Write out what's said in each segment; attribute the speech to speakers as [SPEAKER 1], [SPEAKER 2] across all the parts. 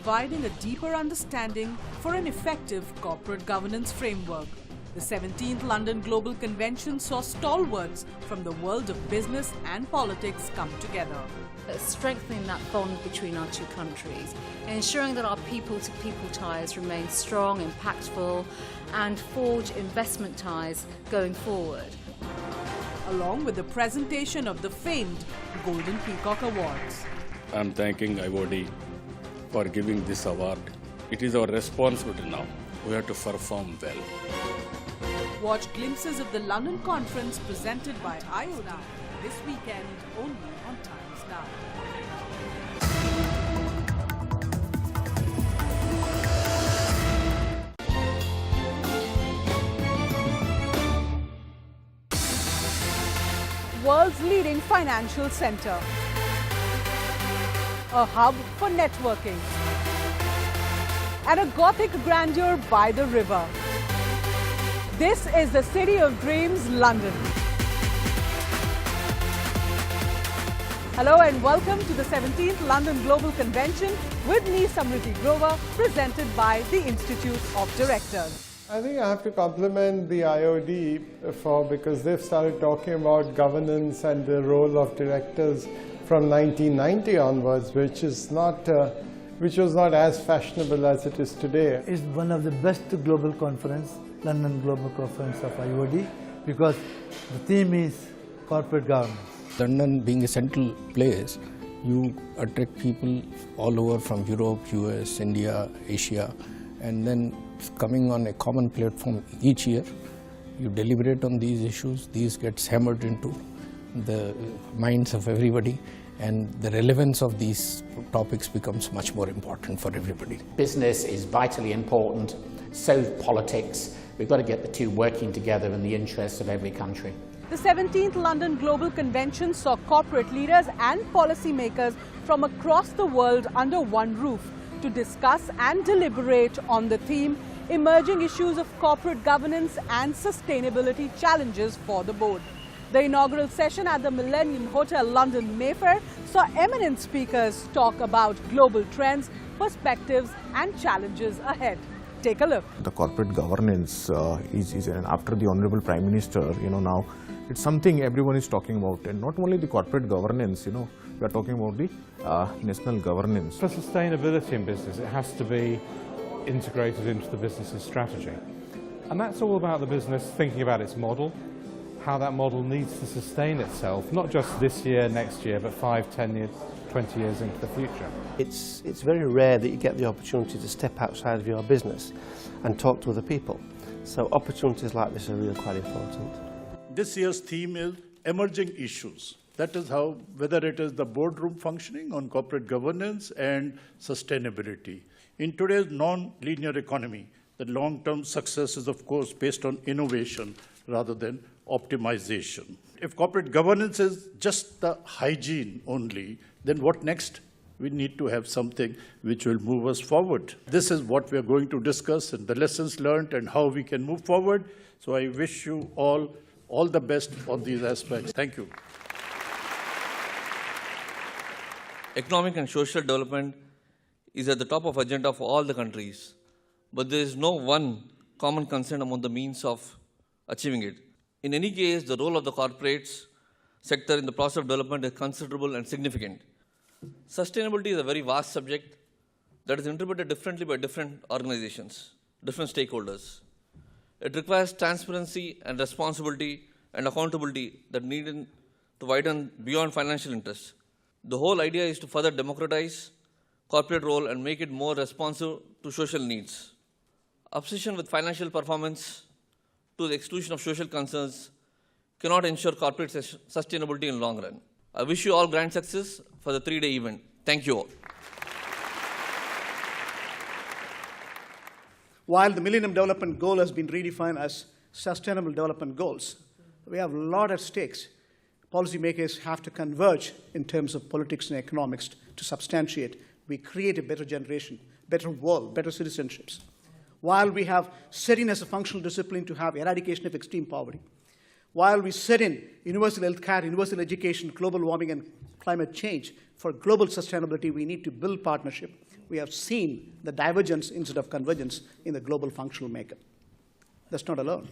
[SPEAKER 1] providing a deeper understanding for an effective corporate governance framework. The 17th London Global Convention saw stalwarts from the world of business and politics come together.
[SPEAKER 2] Strengthening that bond between our two countries, ensuring that our people-to-people ties remain strong, impactful, and forge investment ties going forward.
[SPEAKER 1] Along with the presentation of the famed Golden Peacock Awards.
[SPEAKER 3] I'm thanking IOD for giving this award. It is our responsibility now. We have to perform well.
[SPEAKER 1] Watch glimpses of the London conference presented by IOD this weekend only on Times Now. World's leading financial center. A hub for networking. And a Gothic grandeur by the river. This is the City of Dreams, London. Hello and welcome to the 17th London Global Convention with me, Samriti Grover, presented by the Institute of Directors.
[SPEAKER 4] I think I have to compliment the IOD because they've started talking about governance and the role of directors from 1990 onwards, which was not as fashionable as it is today.
[SPEAKER 5] It's one of the best global conference, London Global Conference of IOD, because the theme is corporate governance.
[SPEAKER 3] London being a central place, you attract people all over from Europe, US, India, Asia, and then coming on a common platform each year, you deliberate on these issues, these gets hammered into the minds of everybody, and the relevance of these topics becomes much more important for everybody.
[SPEAKER 6] Business is vitally important, so politics. We've got to get the two working together in the interests of every country.
[SPEAKER 1] The 17th London Global Convention saw corporate leaders and policymakers from across the world under one roof to discuss and deliberate on the theme, emerging issues of corporate governance and sustainability challenges for the board. The inaugural session at the Millennium Hotel, London Mayfair, saw eminent speakers talk about global trends, perspectives and challenges ahead. Take a look.
[SPEAKER 7] The corporate governance is and after the Honorable Prime Minister, now it's something everyone is talking about, and not only the corporate governance, we are talking about the national governance.
[SPEAKER 8] For sustainability in business, it has to be integrated into the business's strategy. And that's all about the business thinking about its model, how that model needs to sustain itself, not just this year, next year, but 5, 10 years, 20 years into the future.
[SPEAKER 9] It's very rare that you get the opportunity to step outside of your business and talk to other people. So opportunities like this are really quite important.
[SPEAKER 10] This year's theme is emerging issues. That is how, whether it is the boardroom functioning on corporate governance and sustainability. In today's non-linear economy, the long-term success is, of course, based on innovation rather than optimization. If corporate governance is just the hygiene only, then what next? We need to have something which will move us forward. This is what we are going to discuss, and the lessons learned and how we can move forward. So I wish you all the best on these aspects. Thank you.
[SPEAKER 11] Economic and social development is at the top of agenda for all the countries, but there is no one common consent among the means of achieving it. In any case, the role of the corporates sector in the process of development is considerable and significant. Sustainability is a very vast subject that is interpreted differently by different organizations, different stakeholders. It requires transparency and responsibility and accountability that needed to widen beyond financial interests. The whole idea is to further democratize corporate role and make it more responsive to social needs. Obsession with financial performance to the exclusion of social concerns cannot ensure corporate sustainability in the long run. I wish you all grand success for the 3-day event. Thank you all.
[SPEAKER 12] While the Millennium Development Goal has been redefined as Sustainable Development Goals, we have a lot at stakes. Policymakers have to converge in terms of politics and economics to substantiate. We create a better generation, better world, better citizenships. While we have setting as a functional discipline to have eradication of extreme poverty, While we sit in universal health care, universal education, global warming, and climate change, for global sustainability, we need to build partnership. We have seen the divergence instead of convergence in the global functional makeup. That's not alone.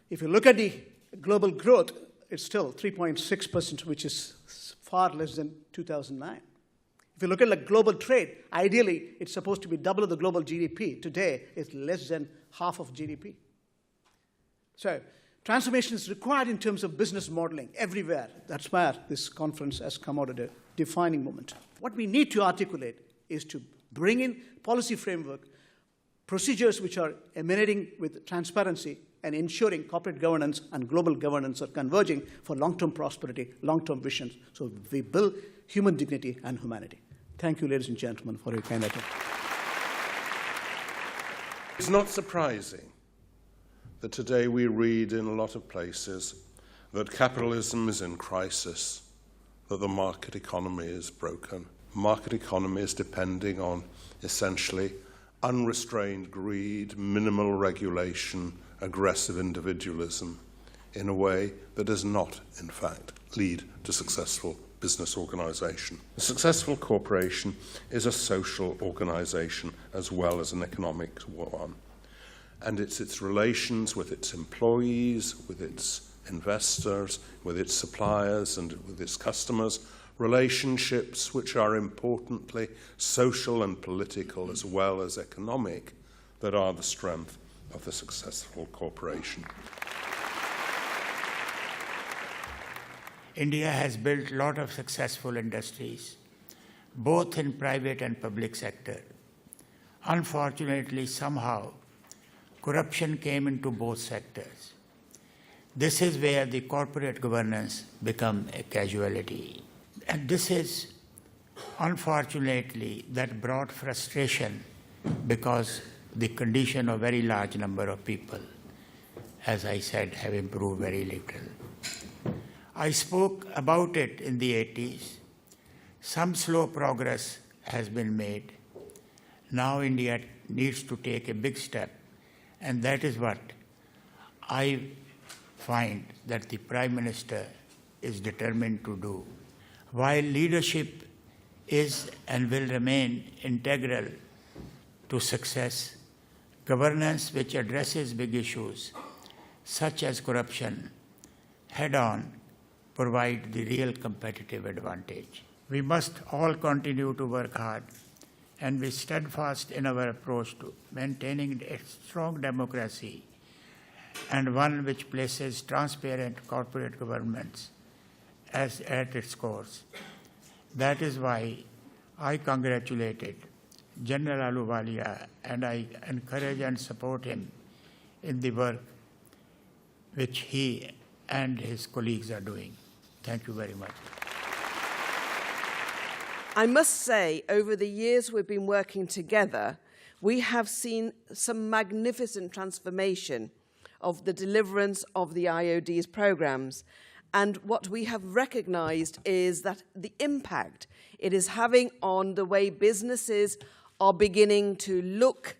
[SPEAKER 12] If you look at the global growth, it's still 3.6%, which is far less than 2009. If you look at like global trade, ideally, it's supposed to be double of the global GDP. Today, it's less than half of GDP. So transformation is required in terms of business modeling everywhere. That's where this conference has come out at a defining moment. What we need to articulate is to bring in policy framework, procedures which are emanating with transparency and ensuring corporate governance and global governance are converging for long-term prosperity, long-term visions. So we build human dignity and humanity. Thank you, ladies and gentlemen, for your kind attention.
[SPEAKER 13] It's not surprising that today we read in a lot of places that capitalism is in crisis, that the market economy is broken. Market economy is depending on essentially unrestrained greed, minimal regulation, aggressive individualism in a way that does not, in fact, lead to successful business organization. A successful corporation is a social organization as well as an economic one. And it's its relations with its employees, with its investors, with its suppliers, and with its customers, relationships which are importantly social and political as well as economic, that are the strength of the successful corporation.
[SPEAKER 14] India has built a lot of successful industries, both in private and public sector. Unfortunately, somehow, corruption came into both sectors. This is where the corporate governance become a casualty. And this is, unfortunately, that brought frustration because the condition of very large number of people, as I said, have improved very little. I spoke about it in the 80s. Some slow progress has been made. Now India needs to take a big step, and that is what I find that the Prime Minister is determined to do. While leadership is and will remain integral to success, governance which addresses big issues such as corruption head-on provide the real competitive advantage. We must all continue to work hard and be steadfast in our approach to maintaining a strong democracy and one which places transparent corporate governance as at its course. That is why I congratulated General Ahluwalia and I encourage and support him in the work which he and his colleagues are doing. Thank you very much.
[SPEAKER 15] I must say, over the years we've been working together, we have seen some magnificent transformation of the deliverance of the IOD's programs. And what we have recognized is that the impact it is having on the way businesses are beginning to look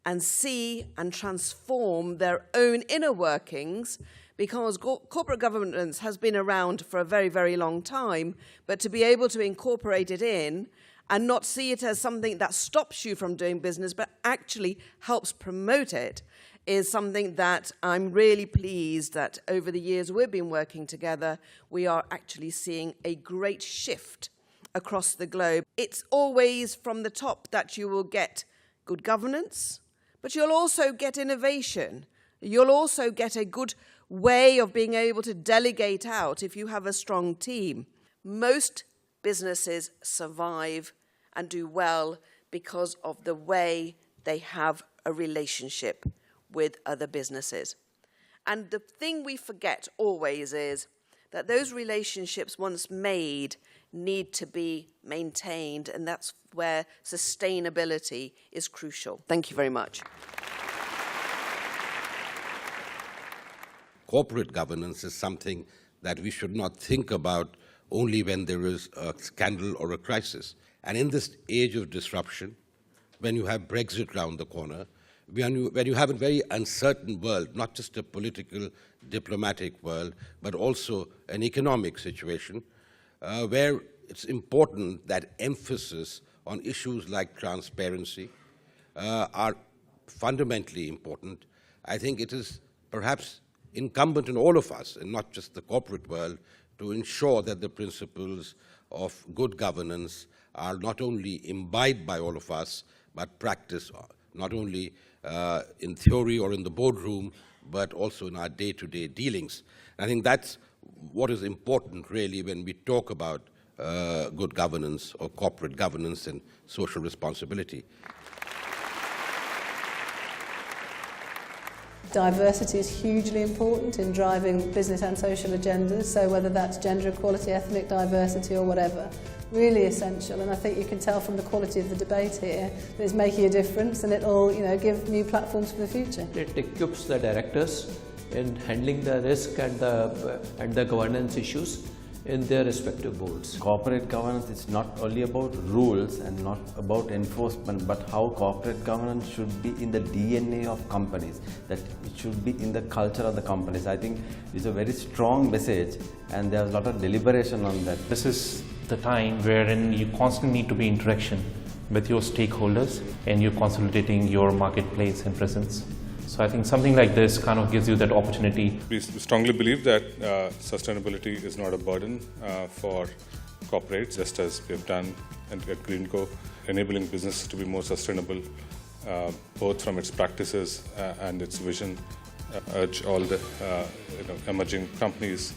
[SPEAKER 15] and see and transform their own inner workings, because corporate governance has been around for a very, very long time, but to be able to incorporate it in and not see it as something that stops you from doing business, but actually helps promote it, is something that I'm really pleased that over the years we've been working together, we are actually seeing a great shift across the globe. It's always from the top that you will get good governance, but you'll also get innovation. You'll also get a good way of being able to delegate out if you have a strong team. Most businesses survive and do well because of the way they have a relationship with other businesses. And the thing we forget always is that those relationships, once made, need to be maintained, and that's where sustainability is crucial. Thank you very much.
[SPEAKER 16] Corporate governance is something that we should not think about only when there is a scandal or a crisis. And in this age of disruption, when you have Brexit round the corner, when you have a very uncertain world, not just a political, diplomatic world, but also an economic situation, where it's important that emphasis on issues like transparency are fundamentally important. I think it is perhaps incumbent on all of us, and not just the corporate world, to ensure that the principles of good governance are not only imbibed by all of us, but practiced not only in theory or in the boardroom, but also in our day-to-day dealings. And I think that's what is important, really, when we talk about good governance or corporate governance and social responsibility.
[SPEAKER 17] Diversity is hugely important in driving business and social agendas, so whether that's gender equality, ethnic diversity or whatever, really essential. And I think you can tell from the quality of the debate here that it's making a difference, and it'll give new platforms for the future.
[SPEAKER 18] It equips the directors in handling the risk and the governance issues in their respective boards.
[SPEAKER 19] Corporate governance is not only about rules and not about enforcement, but how corporate governance should be in the DNA of companies, that it should be in the culture of the companies. I think it's a very strong message, and there's a lot of deliberation on that.
[SPEAKER 20] This is the time wherein you constantly need to be in interaction with your stakeholders and you're consolidating your marketplace and presence. So I think something like this kind of gives you that opportunity.
[SPEAKER 21] We strongly believe that sustainability is not a burden for corporates, just as we have done at Greenco, enabling business to be more sustainable, both from its practices and its vision. Urge all the emerging companies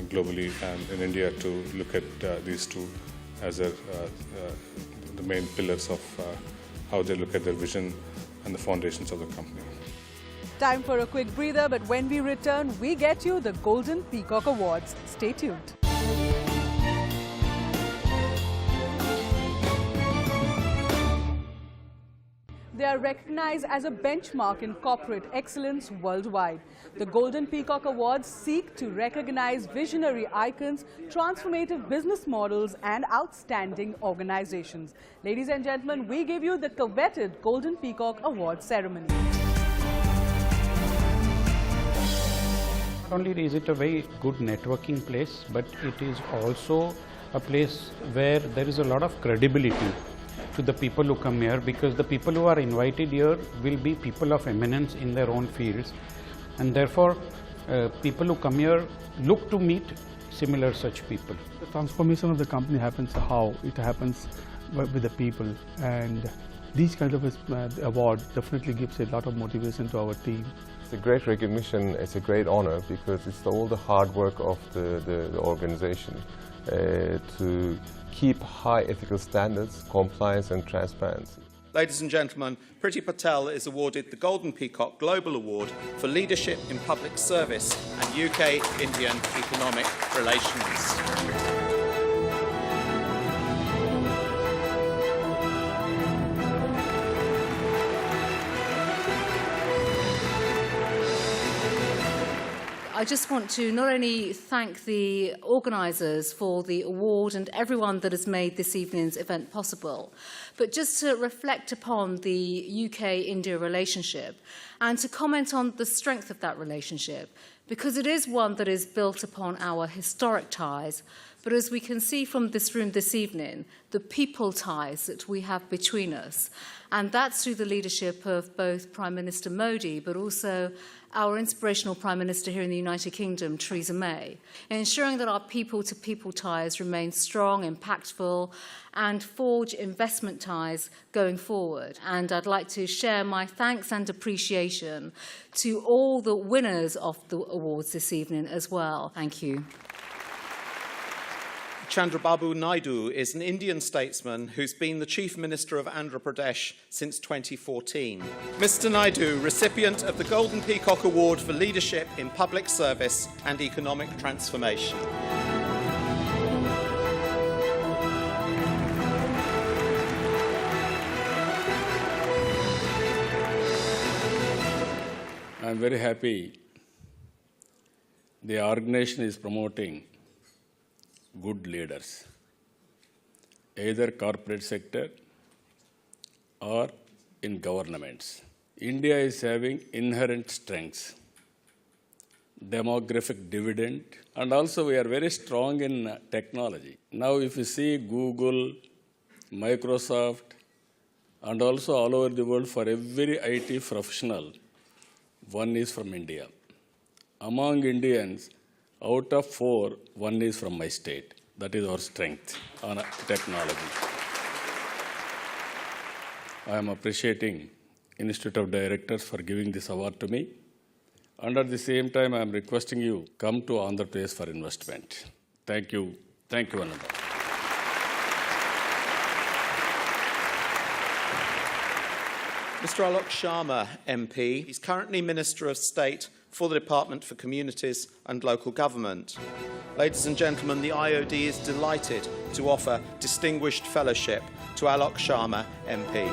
[SPEAKER 21] globally and in India to look at these two as the main pillars of how they look at their vision and the foundations of the company.
[SPEAKER 1] Time for a quick breather, but when we return, we get you the Golden Peacock Awards. Stay tuned. They are recognized as a benchmark in corporate excellence worldwide. The Golden Peacock Awards seek to recognize visionary icons, transformative business models, and outstanding organizations. Ladies and gentlemen, we give you the coveted Golden Peacock Award ceremony.
[SPEAKER 22] Not only is it a very good networking place, but it is also a place where there is a lot of credibility to the people who come here, because the people who are invited here will be people of eminence in their own fields, and therefore people who come here look to meet similar such people.
[SPEAKER 23] The transformation of the company happens how it happens with the people, and these kind of award definitely gives a lot of motivation to our team.
[SPEAKER 24] It's a great recognition, it's a great honor, because it's all the hard work of the organization to keep high ethical standards, compliance and transparency.
[SPEAKER 25] Ladies and gentlemen, Priti Patel is awarded the Golden Peacock Global Award for Leadership in Public Service and UK-Indian Economic Relations.
[SPEAKER 2] I just want to not only thank the organisers for the award and everyone that has made this evening's event possible, but just to reflect upon the UK-India relationship and to comment on the strength of that relationship, because it is one that is built upon our historic ties, but as we can see from this room this evening, the people ties that we have between us. And that's through the leadership of both Prime Minister Modi, but also our inspirational Prime Minister here in the United Kingdom, Theresa May, ensuring that our people-to-people ties remain strong, impactful, and forge investment ties going forward. And I'd like to share my thanks and appreciation to all the winners of the awards this evening as well. Thank you.
[SPEAKER 25] Chandrababu Naidu is an Indian statesman who's been the Chief Minister of Andhra Pradesh since 2014. Mr. Naidu, recipient of the Golden Peacock Award for Leadership in Public Service and Economic Transformation.
[SPEAKER 26] I'm very happy the organization is promoting good leaders, either corporate sector or in governments. India is having inherent strengths, demographic dividend, and also we are very strong in technology. Now if you see Google, Microsoft, and also all over the world, for every IT professional, one is from India. Among Indians, out of 4, 1 is from my state. That is our strength on technology. I am appreciating Institute of Directors for giving this award to me. And at the same time, I am requesting you come to Andhra Pradesh for investment. Thank you. Thank you, Ananda.
[SPEAKER 25] Mr. Alok Sharma, MP, is currently Minister of State for the Department for Communities and Local Government. Ladies and gentlemen, the IOD is delighted to offer Distinguished Fellowship to Alok Sharma, MP.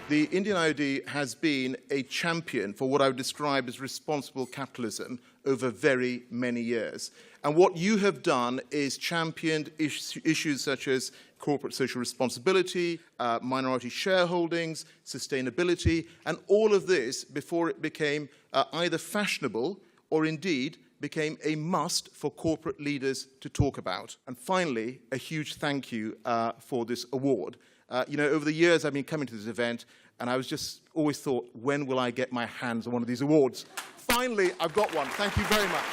[SPEAKER 3] The Indian IOD has been a champion for what I would describe as responsible capitalism over very many years. And what you have done is championed issues such as corporate social responsibility, minority shareholdings, sustainability, and all of this before it became either fashionable or indeed became a must for corporate leaders to talk about. And finally, a huge thank you for this award. Over the years I've been coming to this event, and I was just always thought, when will I get my hands on one of these awards? Finally, I've got one. Thank you very much.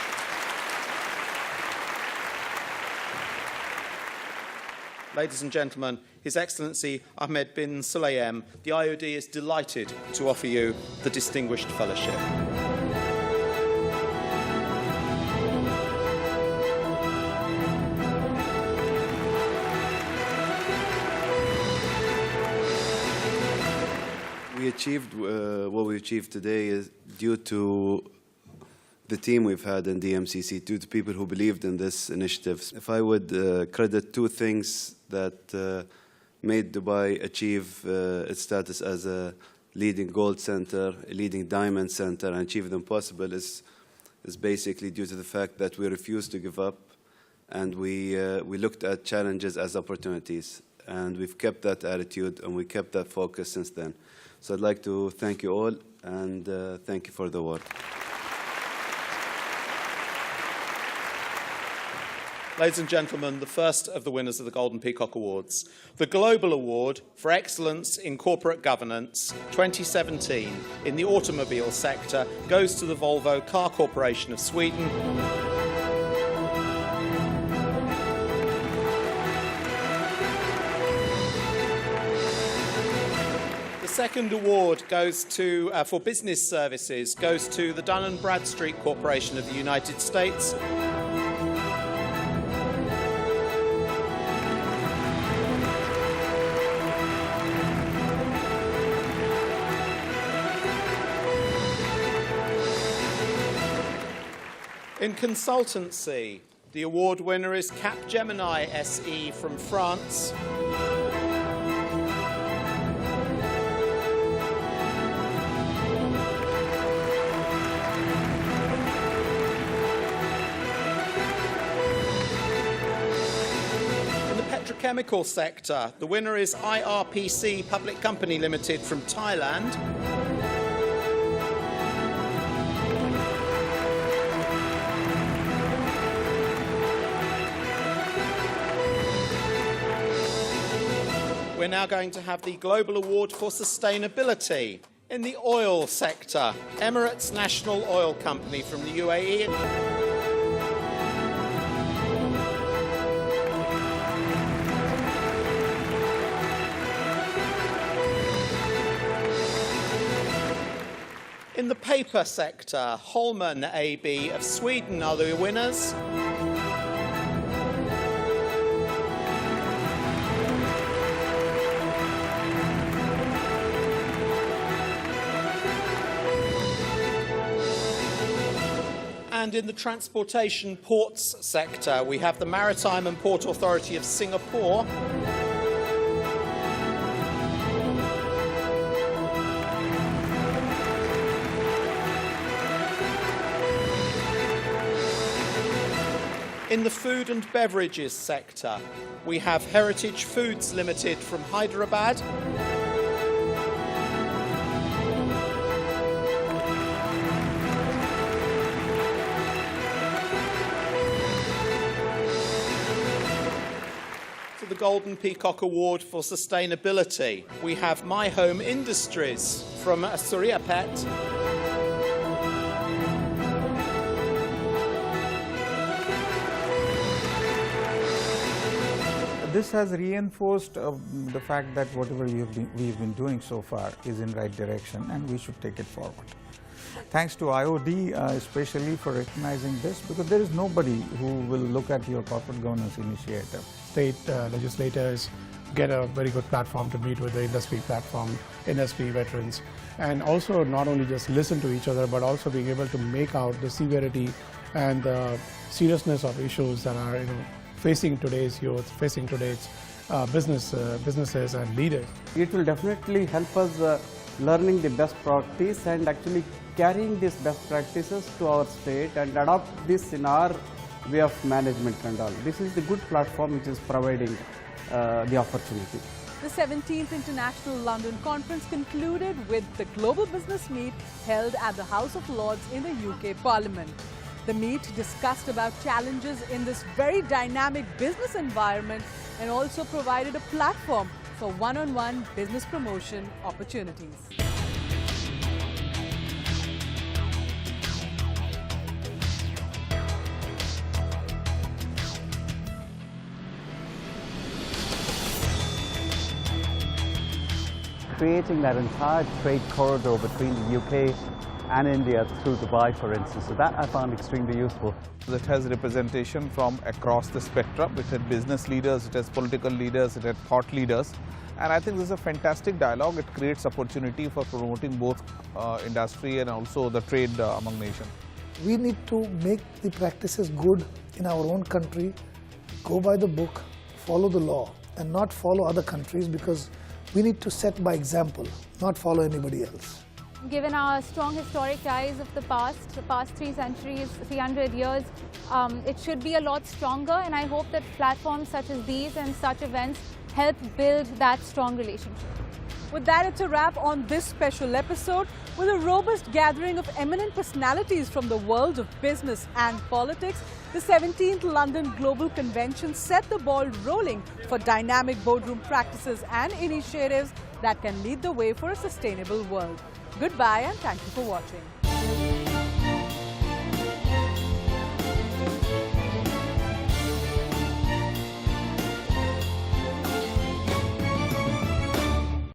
[SPEAKER 25] Ladies and gentlemen, His Excellency Ahmed bin Sulayem, the IOD is delighted to offer you the Distinguished Fellowship.
[SPEAKER 4] We achieved what we achieved today is due to the team we've had in DMCC, due to people who believed in this initiative. If I would credit 2 things that made Dubai achieve its status as a leading gold center, a leading diamond center, and achieve them possible is basically due to the fact that we refused to give up, and we looked at challenges as opportunities. And we've kept that attitude and we kept that focus since then. So I'd like to thank you all, and thank you for the award.
[SPEAKER 25] Ladies and gentlemen, the first of the winners of the Golden Peacock Awards, the Global Award for Excellence in Corporate Governance 2017 in the automobile sector goes to the Volvo Car Corporation of Sweden. The second award goes to, for business services, goes to the Dun & Bradstreet Corporation of the United States. In consultancy, the award winner is Capgemini SE from France. Chemical sector. The winner is IRPC Public Company Limited from Thailand. We're now going to have the Global Award for Sustainability. In the oil sector, Emirates National Oil Company from the UAE. In the paper sector, Holman AB of Sweden are the winners. And in the transportation ports sector, we have the Maritime and Port Authority of Singapore. In the food and beverages sector, we have Heritage Foods Limited from Hyderabad. For the Golden Peacock Award for Sustainability, we have My Home Industries from Suryapet.
[SPEAKER 5] This has reinforced the fact that whatever we've been doing so far is in right direction, and we should take it forward. Thanks to IOD especially for recognizing this, because there is nobody who will look at your corporate governance initiative.
[SPEAKER 23] State legislators get a very good platform to meet with the industry platform, industry veterans, and also not only just listen to each other, but also being able to make out the severity and the seriousness of issues that are facing today's youth, facing today's businesses and leaders.
[SPEAKER 6] It will definitely help us learning the best practice and actually carrying these best practices to our state and adopt this in our way of management and all. This is the good platform which is providing the opportunity.
[SPEAKER 1] The 17th International London Conference concluded with the Global Business Meet held at the House of Lords in the UK Parliament. The meet discussed about challenges in this very dynamic business environment and also provided a platform for one-on-one business promotion opportunities.
[SPEAKER 6] Creating that entire trade corridor between the UK and India through Dubai, for instance. So that I found extremely useful.
[SPEAKER 7] It has representation from across the spectrum. It had business leaders, it has political leaders, it had thought leaders. And I think this is a fantastic dialogue. It creates opportunity for promoting both industry and also the trade among nations.
[SPEAKER 8] We need to make the practices good in our own country, go by the book, follow the law, and not follow other countries, because we need to set by example, not follow anybody else.
[SPEAKER 9] Given our strong historic ties of the past 3 centuries, 300 years, it should be a lot stronger, and I hope that platforms such as these and such events help build that strong relationship.
[SPEAKER 1] With that, it's a wrap on this special episode. With a robust gathering of eminent personalities from the world of business and politics, the 17th London Global Convention set the ball rolling for dynamic boardroom practices and initiatives that can lead the way for a sustainable world. Goodbye and thank you for watching.